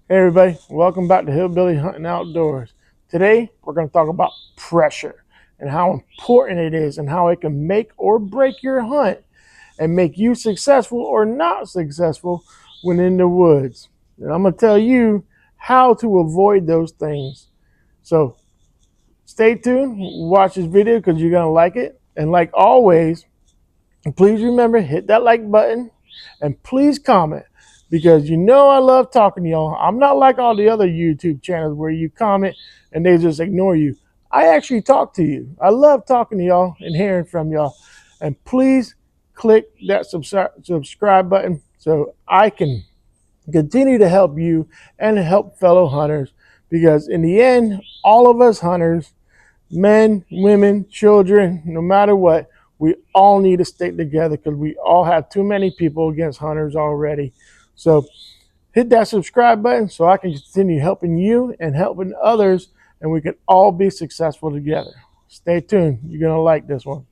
Hey everybody, welcome back to Hillbilly Hunting Outdoors. Today we're going to talk about pressure and how important it is and how it can make or break your hunt and make you successful or not successful when in the woods. And I'm going to tell you how to avoid those things. So stay tuned, watch this video because you're going to like it. And like always, please remember, hit that like button and please comment because you know I love talking to y'all. I'm not like all the other YouTube channels where you comment and they just ignore you. I actually talk to you. I love talking to y'all and hearing from y'all. And please click that subscribe button so I can continue to help you and help fellow hunters, because in the end, all of us hunters, men, women, children, no matter what, we all need to stick together because we all have too many people against hunters already. So hit that subscribe button so I can continue helping you and helping others, and we can all be successful together. Stay tuned. You're going to like this one.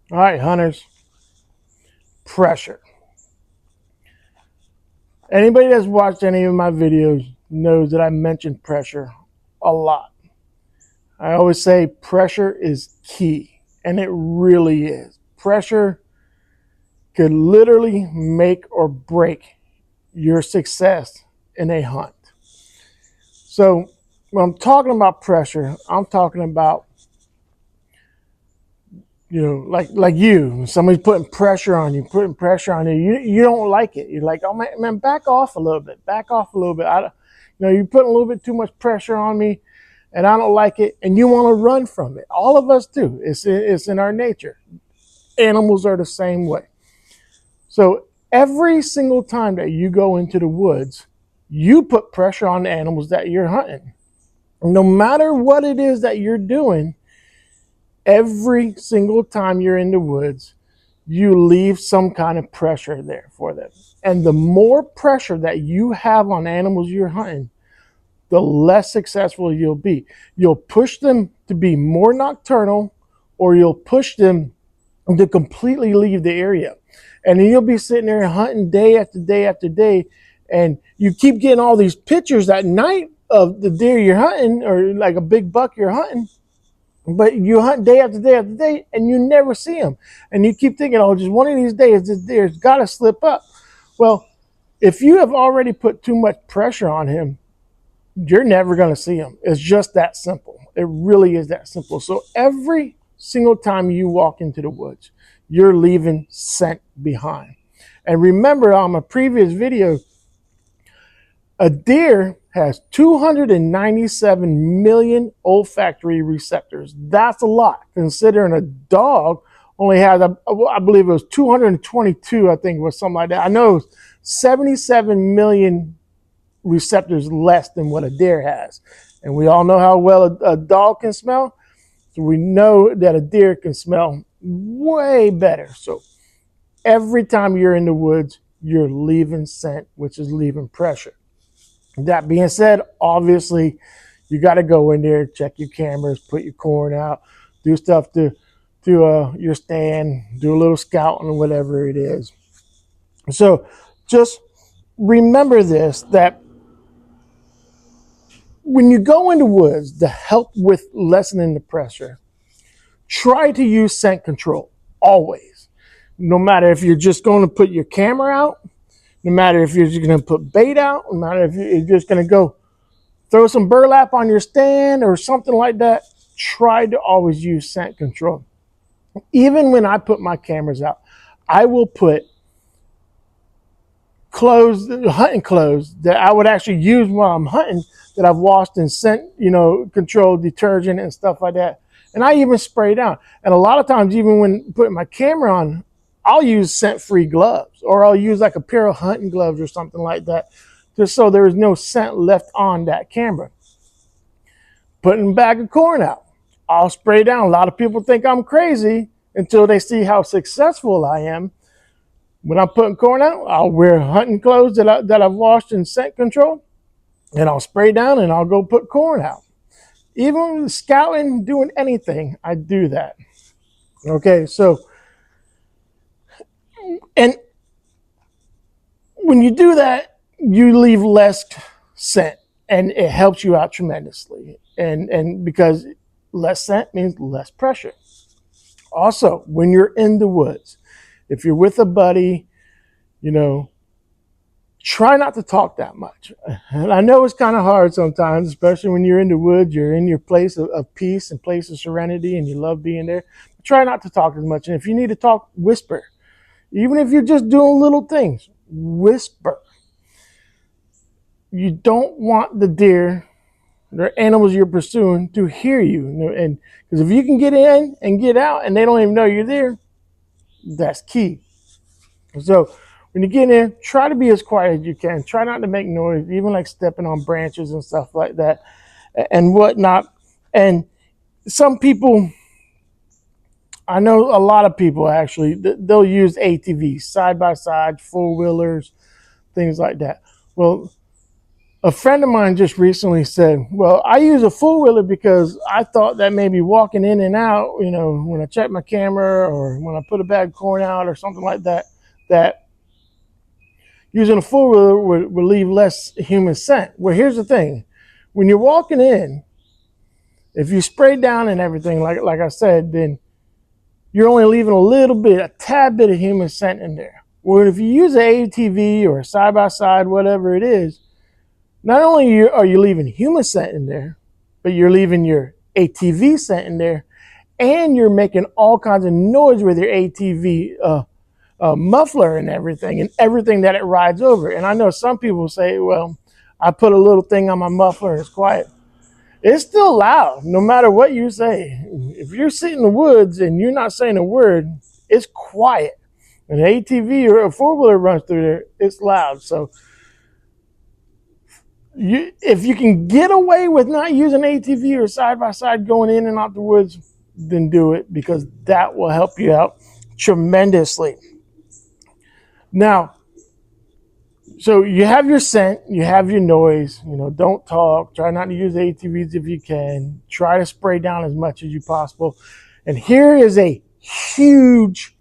All right, hunters, pressure. Anybody that's watched any of my videos knows that I mention pressure a lot. I always say pressure is key, and it really is. Pressure could literally make or break your success in a hunt. So when I'm talking about pressure, I'm talking about, like you, somebody's putting pressure on you, you don't like it. You're like, oh man, back off a little bit. You're putting a little bit too much pressure on me and I don't like it, and you want to run from it. All of us do. It's in our nature. Animals are the same way. So every single time that you go into the woods, you put pressure on the animals that you're hunting. No matter what it is that you're doing, every single time you're in the woods, you leave some kind of pressure there for them. And the more pressure that you have on animals you're hunting, the less successful you'll be. You'll push them to be more nocturnal, or you'll push them to completely leave the area. And then you'll be sitting there hunting day after day after day, and you keep getting all these pictures at night of the deer you're hunting, or like a big buck you're hunting, but you hunt day after day after day and you never see them. And you keep thinking, oh, just one of these days this deer's got to slip up. Well, if you have already put too much pressure on him, you're never going to see him. It's just that simple. It really is that simple. So every single time you walk into the woods, you're leaving scent behind. And remember, on my previous video, a deer has 297 million olfactory receptors. That's a lot, considering a dog only has, I believe it was 222, I think it was something like that. I know it was 77 million receptors less than what a deer has. And we all know how well a dog can smell. So we know that a deer can smell way better. So every time you're in the woods, you're leaving scent, which is leaving pressure. That being said, obviously, you got to go in there, check your cameras, put your corn out, do stuff to your stand, do a little scouting or whatever it is. So just remember this, that when you go into woods to help with lessening the pressure, try to use scent control always. No matter if you're just going to put your camera out, no matter if you're just going to put bait out, no matter if you're just going to go throw some burlap on your stand or something like that, try to always use scent control. Even when I put my cameras out, I will put hunting clothes that I would actually use while I'm hunting, that I've washed in scent, control detergent and stuff like that. And I even spray down. And a lot of times, even when putting my camera on, I'll use scent-free gloves, or I'll use like a pair of hunting gloves or something like that, just so there is no scent left on that camera. putting a bag of corn out. I'll spray down. A lot of people think I'm crazy until they see how successful I am. When I'm putting corn out, I'll wear hunting clothes that I've washed in scent control, and I'll spray down and I'll go put corn out. Even scouting, doing anything, I do that. Okay, so, and when you do that, you leave less scent, and it helps you out tremendously. And because less scent means less pressure. Also, when you're in the woods, if you're with a buddy, you know, try not to talk that much. And I know it's kind of hard sometimes, especially when you're in the woods, you're in your place of peace and place of serenity, and you love being there. Try not to talk as much. And if you need to talk, whisper. Even if you're just doing little things, whisper. You don't want the deer, the animals you're pursuing, to hear you. And because if you can get in and get out and they don't even know you're there, that's key. So when you get in, try to be as quiet as you can. Try not to make noise, even like stepping on branches and stuff like that and whatnot. And some people, I know a lot of people actually, they'll use ATVs, side-by-side, four-wheelers, things like that. Well, a friend of mine just recently said, well, I use a four-wheeler because I thought that maybe walking in and out, you know, when I check my camera or when I put a bag of corn out or something like that, that using a four-wheeler would leave less human scent. Well, here's the thing. When you're walking in, if you spray down and everything, like I said, then you're only leaving a little bit, a tad bit of human scent in there. Well, if you use an ATV or a side-by-side, whatever it is, not only are you leaving human scent in there, but you're leaving your ATV scent in there, and you're making all kinds of noise with your ATV muffler and everything that it rides over. And I know some people say, well, I put a little thing on my muffler and it's quiet. It's still loud, no matter what you say. If you're sitting in the woods and you're not saying a word, it's quiet. An ATV or a four-wheeler runs through there, it's loud. So if you can get away with not using ATV or side-by-side going in and out the woods, then do it, because that will help you out tremendously. Now, so you have your scent, you have your noise, you know, don't talk, try not to use ATVs if you can, try to spray down as much as you possible. And here is a huge,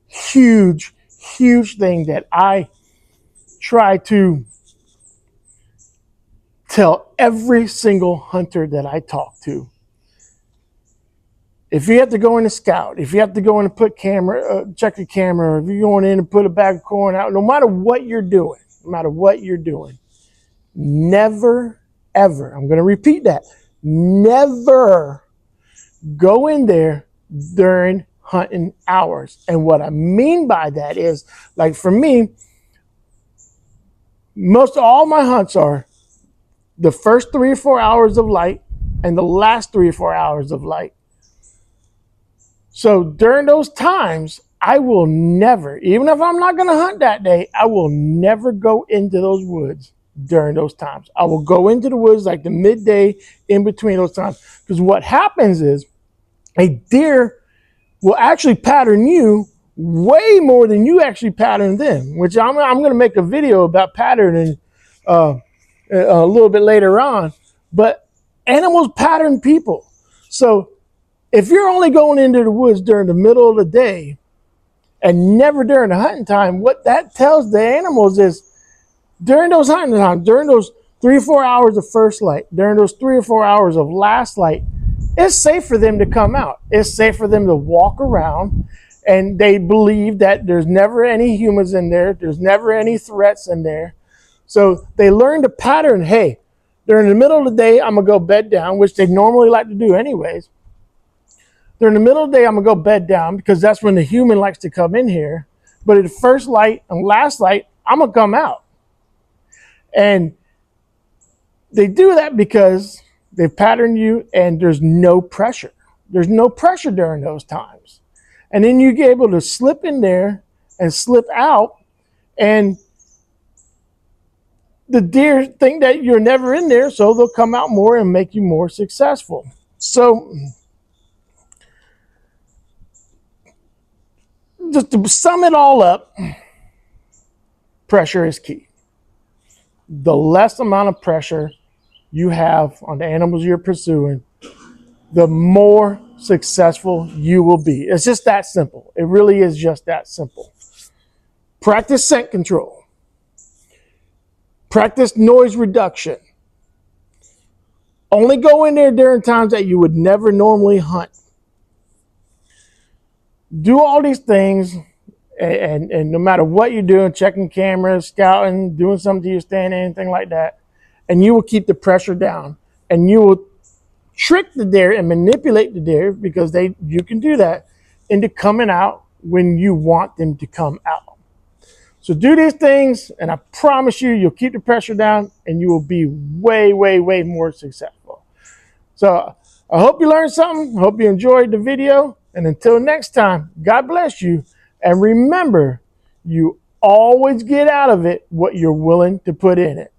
huge, huge thing that I try to tell every single hunter that I talk to. If you have to go in and scout, if you have to go in and put check your camera, or if you're going in and put a bag of corn out, no matter what you're doing, never, ever, I'm going to repeat that, never go in there during hunting hours. And what I mean by that is, like for me, most of all my hunts are the first 3 or 4 hours of light and the last 3 or 4 hours of light. So during those times, I will never, even if I'm not going to hunt that day, I will never go into those woods during those times. I will go into the woods like the midday in between those times. Because what happens is a deer will actually pattern you way more than you actually pattern them, which I'm going to make a video about patterning a little bit later on. But animals pattern people. So if you're only going into the woods during the middle of the day and never during the hunting time, what that tells the animals is during those hunting times, during those 3 or 4 hours of first light, during those 3 or 4 hours of last light, it's safe for them to come out. It's safe for them to walk around, and they believe that there's never any humans in there. There's never any threats in there. So they learn to pattern, hey, during the middle of the day, I'm going to go bed down, which they normally like to do anyways. During the middle of the day, I'm going to go bed down because that's when the human likes to come in here. But at the first light and last light, I'm going to come out. And they do that because they pattern you and there's no pressure. There's no pressure during those times. And then you get able to slip in there and slip out. And the deer think that you're never in there, so they'll come out more and make you more successful. So just to sum it all up, pressure is key. The less amount of pressure you have on the animals you're pursuing, the more successful you will be. It's just that simple. It really is just that simple. Practice scent control. Practice noise reduction. Only go in there during times that you would never normally hunt. Do all these things, and no matter what you're doing, checking cameras, scouting, doing something to your stand, anything like that, and you will keep the pressure down, and you will trick the deer and manipulate the deer, because you can do that, into coming out when you want them to come out. So do these things, and I promise you, you'll keep the pressure down, and you will be way, way, way more successful. So I hope you learned something. I hope you enjoyed the video. And until next time, God bless you. And remember, you always get out of it what you're willing to put in it.